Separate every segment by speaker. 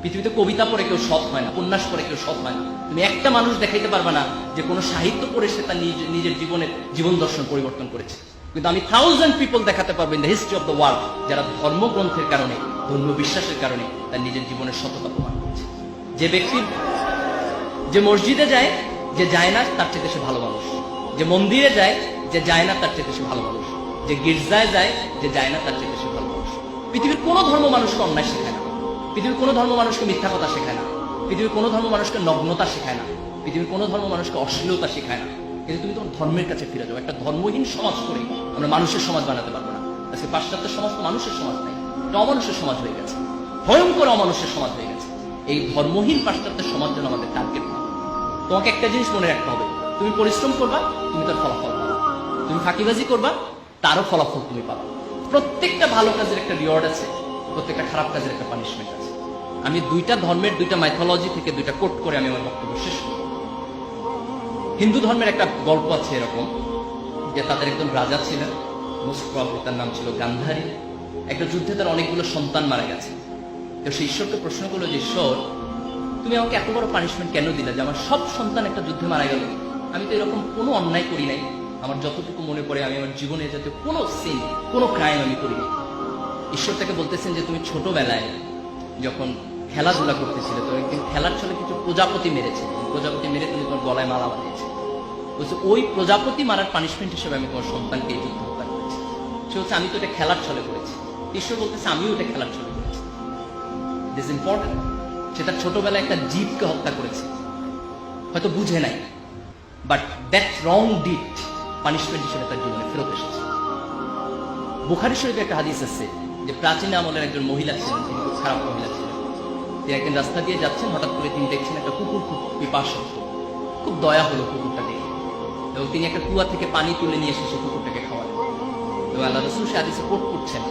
Speaker 1: পৃথিবীতে কবিতা পড়ে কেউ সৎ হয় না, উপন্যাস পড়ে কেউ সৎ হয় না। তুমি একটা মানুষ দেখাইতে পারবে না যে কোনো সাহিত্য পড়ে সে তার নিজের জীবন দর্শন পরিবর্তন করেছে। কিন্তু আমি 1000 পিপল দেখাতে পারবো in the history of the world যারা ধর্মগ্রন্থের কারণে, ধর্মীয় বিশ্বাসের কারণে তার নিজের জীবনের সততা প্রমাণ করেছে। যে ব্যক্তি যে মসজিদে যায়, যে যায় না তার চেয়ে সে ভালো মানুষ। যে মন্দিরে যায়, যে যায় না তার চেয়ে সে ভালো মানুষ। যে গির্জায় যায়, যে যায় না তার চেয়ে সে ভালো মানুষ। পৃথিবীর কোনো ধর্ম মানুষকে অন্যায় শেখায় না, পৃথিবীর কোনো ধর্ম মানুষকে মিথ্যা কথা শেখায় না, পৃথিবীর কোনো ধর্ম মানুষকে নগ্নতা শেখায় না, পৃথিবীর কোনো ধর্ম মানুষকে অশ্লীলতা শেখায় না। কিন্তু তুমি তোমার ধর্মের কাছে ফিরে যাও। একটা ধর্মহীন সমাজ করে আমরা মানুষের সমাজ বানাতে পারবো না। আজকে পাশ্চাত্যের সমাজ তো মানুষের সমাজ নাই, এটা অমানুষের সমাজ হয়ে গেছে, ভয়ঙ্কর অমানুষের সমাজ হয়ে গেছে। এই ধর্মহীন পাশ্চাত্যের সমাজ যেন আমাদের টার্গেট না। তোমাকে একটা জিনিস মনে রাখতে হবে, তুমি পরিশ্রম করবা, তুমি তার ফলাফল পাবা। তুমি ফাঁকিবাজি করবা, তারও ফলাফল তুমি পাবা। প্রত্যেকটা ভালো কাজের একটা রিওয়ার্ড আছে, প্রত্যেকটা খারাপ কাজের একটা পানিশমেন্ট আছে। আমি দুইটা ধর্মের দুইটা মাইথোলজি থেকে দুইটা কোট করে আমি আমার বক্তব্য শেষ করব। হিন্দু ধর্মের একটা গল্প আছে এরকম যে তাদের একজন রাজা ছিলেন, মোস্ট প্রবাবলি তার নাম ছিল গান্ধারী। একটা যুদ্ধে তার অনেকগুলো সন্তান মারা গেছে। তো সে ঈশ্বরকে প্রশ্ন করলো যে ঈশ্বর, তুমি আমাকে এত বড় পানিশমেন্ট কেন দিলে যে আমার সব সন্তান একটা যুদ্ধে মারা গেল? আমি তো এরকম কোনো অন্যায় করি নাই, আমার যতটুকু মনে পড়ে আমি আমার জীবনে যাতে কোনো সিন, কোনো ক্রাইম আমি করিনি। ঈশ্বর তাকে বলতেছেন যে তুমি ছোটবেলায় যখন খেলাধুলা করতেছিলে, তো একদিন খেলার ছলে কিছু প্রজাপতি মেরেছে, প্রজাপতি মেরে তুমি তোমার গলায় মালা বানিয়েছে। বলছে ওই প্রজাপতি মারার পানিশমেন্ট হিসেবে আমি তোমার সন্তানকে এই যুদ্ধ হত্যা করেছি। সে হচ্ছে আমি তো এটা খেলার ছলে করেছি। ঈশ্বর বলতেছে আমিও এটা খেলার ছলে করেছি। This important. সে তার ছোটবেলায় একটা জীবকে হত্যা করেছে, হয়তো বুঝে নাই, but that wrong did punishment হিসেবে তার জীবনে ফেরত এসেছে। বুখারী শরীফে একটা হাদিস আছে যে প্রাচীন আমলের একজন মহিলা ছিলেন, তিনি খুব খারাপ মহিলা ছিলেন। তিনি একদিন রাস্তা দিয়ে যাচ্ছেন, হঠাৎ করে তিনি দেখছেন একটা কুকুর খুব পিপাসক্ত। খুব দয়া হলো কুকুরটা দেখে, এবং তিনি একটা কুয়া থেকে পানি তুলে নিয়ে এসে সে কুকুরটাকে খাওয়ালেন। এবং আল্লাহ রাসূল সে হাদিসে কোট করছেন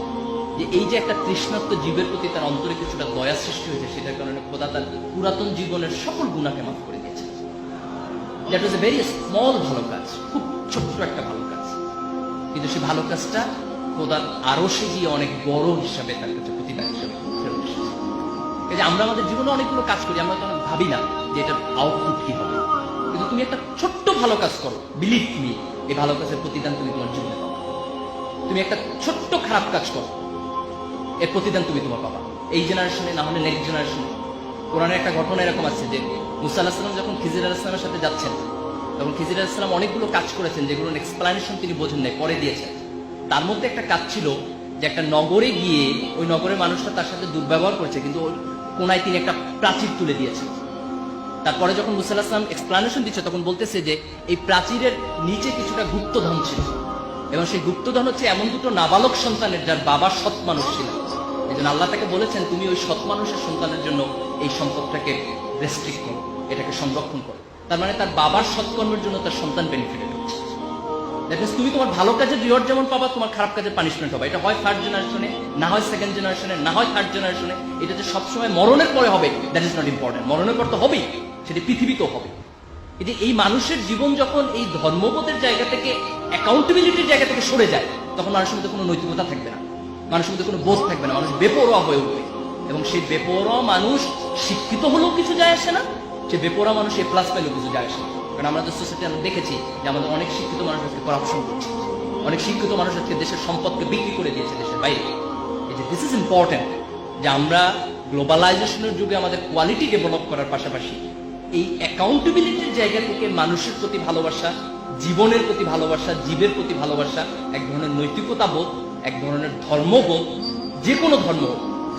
Speaker 1: যে এই যে একটা তৃষ্ণার্ত জীবের প্রতি তার অন্তরে কিছুটা দয়া সৃষ্টি হয়েছে, সেটার কারণে খোদা তার পুরাতন জীবনের সকল গুনাহকে মাফ করে দিয়েছে। That was a very small ভালো কাজ, খুব ছোট্ট একটা ভালো কাজ, কিন্তু সেই ভালো কাজটা খোদার আরশে গিয়ে অনেক বড় হিসাবে তার কাছে প্রতিদান হিসাবে ফেরত এসেছে। এই যে আমরা আমাদের জীবনে অনেকগুলো কাজ করি, আমরা তো অনেক ভাবি না যে এটার আউটপুট কি হবে, কিন্তু তুমি একটা ছোট্ট ভালো কাজ করো, বিলিভ মি, এই ভালো কাজের প্রতিদান তুমি তোমার জীবনে পাবে। তুমি একটা ছোট্ট খারাপ কাজ করো, এর প্রতিদান তুমি তোমার পাবা, এই জেনারেশনে না হলে নেক্সট জেনারেশনে। কোরআনের একটা ঘটনা এরকম আছে যে মুসা আলাইহিস সালাম যখন খিজির আলাইহিস সালামের সাথে যাচ্ছেন, তখন খিজির আলাইহিস সালাম অনেকগুলো কাজ করেছেন যেগুলোর এক্সপ্লানেশন তিনি বোঝেন নাই, পরে দিয়েছেন। তার মধ্যে একটা কাজ ছিল যে একটা নগরে গিয়ে ওই নগরের মানুষরা তার সাথে দুর্ব্যবহার করেছে, কিন্তু ওই কোনায় তিনি একটা প্রাচীর তুলে দিয়েছেন। তারপরে যখন মুসা আলাইহিস সালাম এক্সপ্লানেশন দিচ্ছে, তখন বলতেছে যে এই প্রাচীরের নিচে কিছুটা গুপ্তধন ছিল, এবং সেই গুপ্তধন হচ্ছে এমন দুটো নাবালক সন্তানের যার বাবা সৎ মানুষ ছিলেন। এই জন্য আল্লাহ তাকে বলেছেন তুমি ওই সৎ মানুষের সন্তানের জন্য এই সম্পদটাকে রেস্ট্রিক্ট করো, এটাকে সংরক্ষণ করো। তার মানে তার বাবার সৎকর্মের জন্য তার সন্তান বেনিফিটেড হচ্ছে। দ্যাট মিনস তুমি তোমার ভালো কাজের রিওয়ার্ড যেমন পাবা, তোমার খারাপ কাজের পানিশমেন্ট হবে। এটা হয় ফার্স্ট জেনারেশনে, না হয় সেকেন্ড জেনারেশনে, না হয় থার্ড জেনারেশনে। এটা যে সবসময় মরণের পরে হবে দ্যাট ইজ নট ইম্পর্টেন্ট। মরণের পর তো হবেই, সেটা পৃথিবীতেও হবে। কিন্তু এই মানুষের জীবন যখন এই ধর্মবোধের জায়গা থেকে, অ্যাকাউন্টেবিলিটির জায়গা থেকে সরে যায়, তখন মানুষের মধ্যে কোনো নৈতিকতা থাকবে না, মানুষের মধ্যে কোনো বোধ থাকবে না, মানুষ বেপরোয়া হয়ে উঠবে। এবং সেই বেপরোয়া মানুষ শিক্ষিত হলেও কিছু যায় আসে না, সে বেপরোয়া মানুষ এ প্লাস পাইলেও কিছু যায় আসে না। কারণ আমাদের সোসাইটি আমরা দেখেছি যে আমাদের অনেক শিক্ষিত মানুষ আজকে করাপশন করছে, অনেক শিক্ষিত মানুষ আজকে দেশের সম্পদকে বিক্রি করে দিয়েছে দেশের বাইরে। এই যে দিস ইজ ইম্পর্টেন্ট যে আমরা গ্লোবালাইজেশনের যুগে আমাদের কোয়ালিটি ডেভেলপ করার পাশাপাশি এই অ্যাকাউন্টেবিলিটির জায়গা থেকে মানুষের প্রতি ভালোবাসা, জীবনের প্রতি ভালোবাসা, জীবের প্রতি ভালোবাসা, এক ধরনের নৈতিকতা বোধ, এক ধরনের ধর্মবোধ, যে কোনো ধর্ম,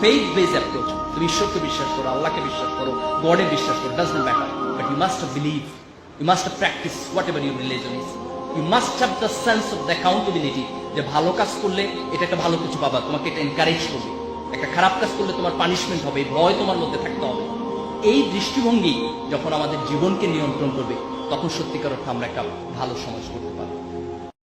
Speaker 1: ফেইথ বেস অ্যাপ্রোচ। তুমি ঈশ্বরকে বিশ্বাস করো, আল্লাহকে বিশ্বাস করো, গডে বিশ্বাস করো, does not matter, but you must believe, you must practice whatever your religion is. You must have the sense of the accountability, যে ভালো কাজ করলে এটা একটা ভালো কিছু পাবা, তোমাকে এটা এনকারেজ করবে। একটা খারাপ কাজ করলে তোমার পানিশমেন্ট হবে, ভয় তোমার মধ্যে থাকতে হবে। এই দৃষ্টিভঙ্গি যখন আমাদের জীবনকে নিয়ন্ত্রণ করবে, তখন সত্যিকার অর্থে আমরা একটা ভালো সমাজ করতে পারবো।